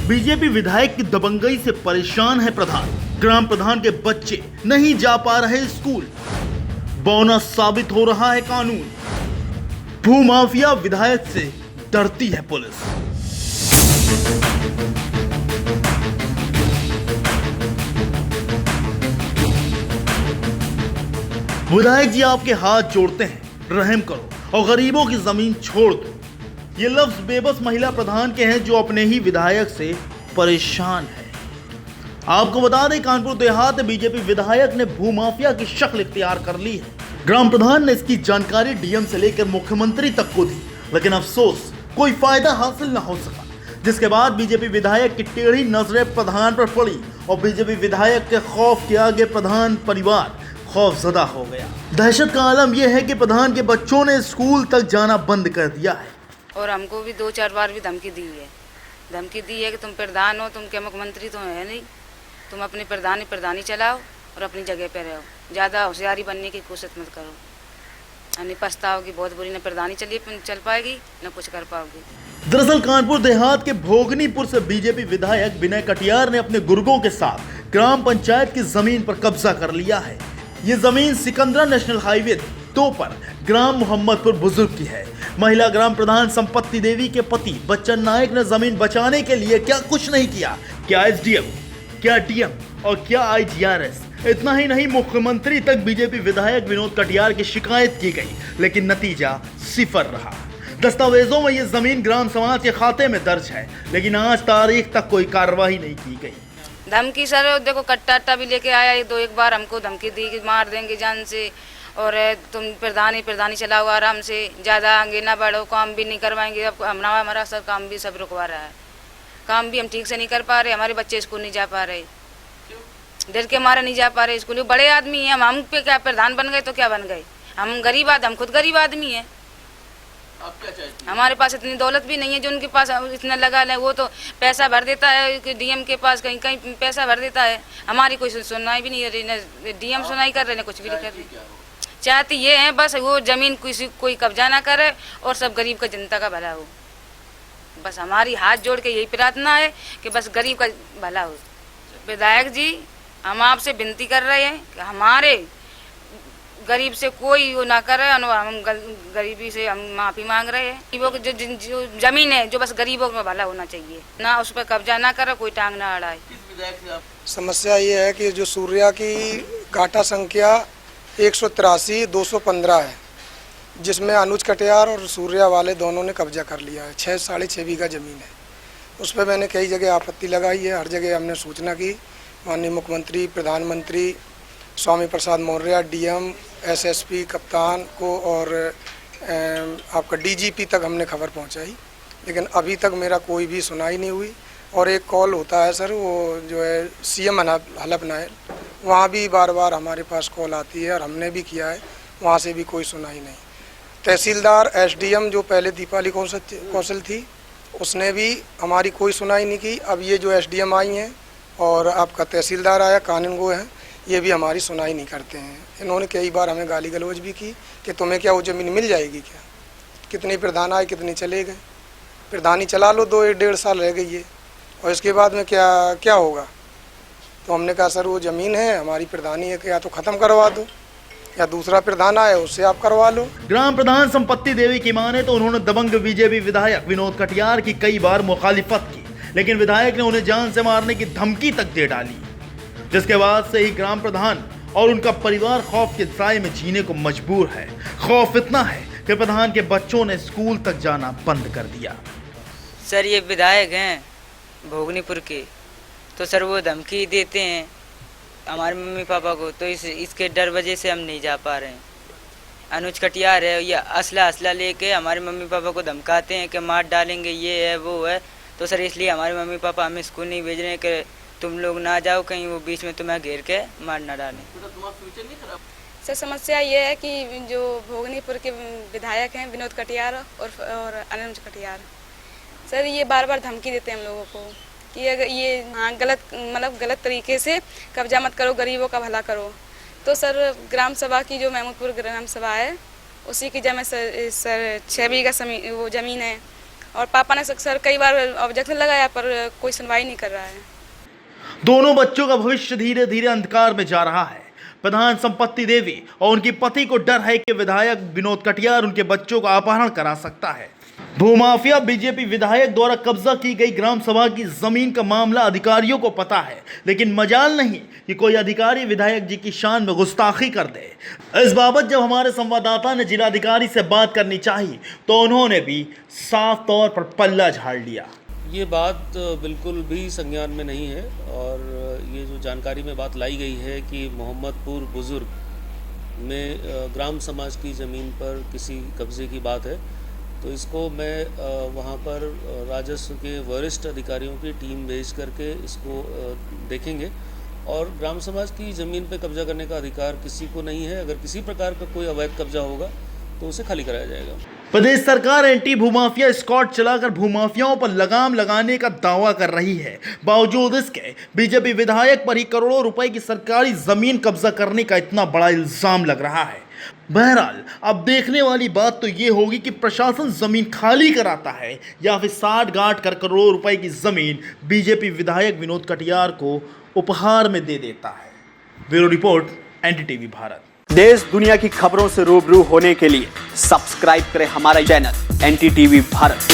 BJP विधायक की दबंगई से परेशान है प्रधान। ग्राम प्रधान के बच्चे नहीं जा पा रहे स्कूल। बोनस साबित हो रहा है कानून। भूमाफिया विधायक से डरती है पुलिस। विधायक जी आपके हाथ जोड़ते हैं, रहम करो और गरीबों की जमीन छोड़ दो। ये लफ्ज बेबस महिला प्रधान के हैं जो अपने ही विधायक से परेशान है। आपको बता दें, कानपुर देहात बीजेपी विधायक ने भूमाफिया की शक्ल इख्तियार कर ली है। ग्राम प्रधान ने इसकी जानकारी डीएम से लेकर मुख्यमंत्री तक को दी, लेकिन अफसोस कोई फायदा हासिल न हो सका। जिसके बाद बीजेपी विधायक की टेढ़ी नजरें प्रधान पर पड़ी और बीजेपी विधायक के खौफ के आगे प्रधान परिवार खौफजदा हो गया। दहशत का आलम यह है कि प्रधान के बच्चों ने स्कूल तक जाना बंद कर दिया है। और हमको भी 2-4 बार भी धमकी दी है कि तुम प्रधान हो, तुम क्या मुख्यमंत्री तो है नहीं, तुम अपनी प्रधानी चलाओ और अपनी जगह पे रहो, ज़्यादा होशियारी बनने की कोशिश मत करो। यानी पछताओगी बहुत बुरी, न प्रधानी चल पाएगी न कुछ कर पाओगी। दरअसल कानपुर देहात के भोगनीपुर से बीजेपी विधायक विनय कटियार ने अपने गुर्गों के साथ ग्राम पंचायत की जमीन पर कब्जा कर लिया है। ये जमीन सिकंदरा नेशनल हाईवे 2 पर ग्राम मोहम्मदपुर बुजुर्ग की है। महिला ग्राम प्रधान संपत्ति देवी के पति बच्चन नायक ने जमीन बचाने के लिए क्या कुछ नहीं किया। क्या एसडीएम, क्या डीएम और क्या आईजीआरएस, इतना ही नहीं मुख्यमंत्री तक बीजेपी विधायक विनोद कटियार की शिकायत की गई, लेकिन नतीजा सिफर रहा। दस्तावेजों में ये जमीन ग्राम समाज के खाते में दर्ज है, लेकिन आज तारीख तक कोई कार्रवाई नहीं की गई। धमकी सर देखो, कट्टा भी लेके आया एक बार हमको धमकी दी कि मार देंगे जान से, और तुम प्रधानी चलाओ आराम से, ज़्यादा आगे ना बढ़ो, काम भी नहीं करवाएंगे। अब हमारा सर काम भी सब रुकवा रहा है, काम भी हम ठीक से नहीं कर पा रहे, हमारे बच्चे स्कूल नहीं जा पा रहे, डर के मारे नहीं जा पा रहे स्कूल। बड़े आदमी हैं हम पे क्या प्रधान बन गए तो क्या बन गए, हम गरीब आदमी, हम खुद गरीब आदमी हैं। हमारे पास इतनी दौलत भी नहीं है जो उनके पास इतना लगा है। वो तो पैसा भर देता है डीएम के पास, कहीं कहीं पैसा भर देता है, हमारी कोई सुनवाई भी नहीं हो रही, न डीएम सुनवाई कर रहे न कुछ भी नहीं कर रहे। चाहती ये है बस वो जमीन कोई कब्जा ना करे और सब गरीब का जनता का भला हो। बस हमारी हाथ जोड़ के यही प्रार्थना है कि बस गरीब का भला हो। विधायक जी, हम आपसे विनती कर रहे हैं कि हमारे गरीब से कोई वो ना करे, हम गरीबी से हम माफ़ी मांग रहे हैं। गरीबों की जो जमीन है जो बस गरीबों का भला होना चाहिए, ना उस पर कब्जा ना करे, कोई टांग ना अड़ाए। समस्या ये है कि जो सूर्या की घाटा संख्या 183-215 है, जिसमें अनुज कटियार और सूर्या वाले दोनों ने कब्जा कर लिया है। 6-6.5 बीघा ज़मीन है। उस पर मैंने कई जगह आपत्ति लगाई है, हर जगह हमने सूचना की। माननीय मुख्यमंत्री, प्रधानमंत्री स्वामी प्रसाद मौर्य, डीएम, एसएसपी, कप्तान को और आपका डीजीपी तक हमने खबर पहुंचाई, लेकिन अभी तक मेरा कोई भी सुनाई नहीं हुई। और एक कॉल होता है सर, वो जो है सीएम हलफ नायर, वहाँ भी बार बार हमारे पास कॉल आती है और हमने भी किया है, वहाँ से भी कोई सुनाई नहीं। तहसीलदार, एसडीएम जो पहले दीपाली कौशल थी, उसने भी हमारी कोई सुनाई नहीं की। अब ये जो एसडीएम आई हैं और आपका तहसीलदार आया, कानून गो हैं, ये भी हमारी सुनाई नहीं करते हैं। इन्होंने कई बार हमें गाली गलौज भी की कि तुम्हें क्या वो ज़मीन मिल जाएगी क्या, कितने प्रधान आए कितने चले गए, प्रधानी चला लो, 2-1.5 साल रह गई है और इसके बाद में क्या होगा। तो हमने कहा सर वो ज़मीन है हमारी, प्रधानी है कि या तो ख़त्म करवा दो या दूसरा प्रधान आए उससे आप करवा लो। ग्राम प्रधान संपत्ति देवी की माने तो उन्होंने दबंग बीजेपी विधायक विनोद कटियार की कई बार मुखालिफत की, लेकिन विधायक ने उन्हें जान से मारने की धमकी तक दे डाली, जिसके बाद से ही ग्राम प्रधान और उनका परिवार खौफ के साए में जीने को मजबूर है। खौफ इतना है कि प्रधान के बच्चों ने स्कूल तक जाना बंद कर दिया। सर ये विधायक हैं भोगनीपुर के, तो सर वो धमकी देते हैं हमारे मम्मी पापा को, तो इसके डर वजह से हम नहीं जा पा रहे हैं। अनुज कटियार है, या असला लेके हमारे मम्मी पापा को धमकाते हैं कि मार डालेंगे, ये है वो है। तो सर इसलिए हमारे मम्मी पापा हमें स्कूल नहीं भेज रहे हैं कि तुम लोग ना जाओ कहीं, वो बीच में तुम्हें घेर के मार ना डालें। सर समस्या ये है कि जो भोगनीपुर के विधायक हैं विनोद कटियार और अनुज कटियार, सर ये बार बार धमकी देते हैं हम लोगों को कि अगर ये गलत तरीके से कब्जा मत करो, गरीबों का भला करो। तो सर ग्राम सभा की जो महमूदपुर ग्राम सभा है, उसी की जगह सर 6 बीघा वो ज़मीन है और पापा ने सर कई बार ऑब्जेक्शन लगाया पर कोई सुनवाई नहीं कर रहा है। दोनों बच्चों का भविष्य धीरे धीरे अंधकार में जा रहा है। प्रधान संपत्ति देवी और उनकी पति को डर है कि विधायक विनोद कटियार उनके बच्चों का अपहरण करा सकता है। भूमाफिया बीजेपी विधायक द्वारा कब्जा की गई ग्राम सभा की जमीन का मामला अधिकारियों को पता है, लेकिन मजाल नहीं कि कोई अधिकारी विधायक जी की शान में गुस्ताखी कर दे। इस बाबत जब हमारे संवाददाता ने जिलाधिकारी से बात करनी चाहिए तो उन्होंने भी साफ तौर पर पल्ला झाड़ लिया। ये बात बिल्कुल भी संज्ञान में नहीं है और ये जो जानकारी में बात लाई गई है कि मोहम्मदपुर बुजुर्ग में ग्राम समाज की ज़मीन पर किसी कब्जे की बात है, तो इसको मैं वहाँ पर राजस्व के वरिष्ठ अधिकारियों की टीम भेज करके इसको देखेंगे और ग्राम समाज की ज़मीन पर कब्जा करने का अधिकार किसी को नहीं है। अगर किसी प्रकार का कोई अवैध कब्जा होगा तो उसे खाली कराया जाएगा। प्रदेश सरकार एंटी भूमाफिया स्क्वाड चलाकर भूमाफियाओं पर लगाम लगाने का दावा कर रही है। बावजूद इसके बीजेपी विधायक पर ही करोड़ों रुपए की सरकारी जमीन कब्जा करने का इतना बड़ा इल्जाम लग रहा है। बहरहाल अब देखने वाली बात तो ये होगी कि प्रशासन जमीन खाली कराता है या फिर साठ गांठ कर करोड़ों रुपए की जमीन बीजेपी विधायक विनोद कटियार को उपहार में दे देता है। Bureau report, NDTV Bharat. देश दुनिया की खबरों से रूबरू होने के लिए सब्सक्राइब करें हमारा चैनल एनडीटीवी भारत।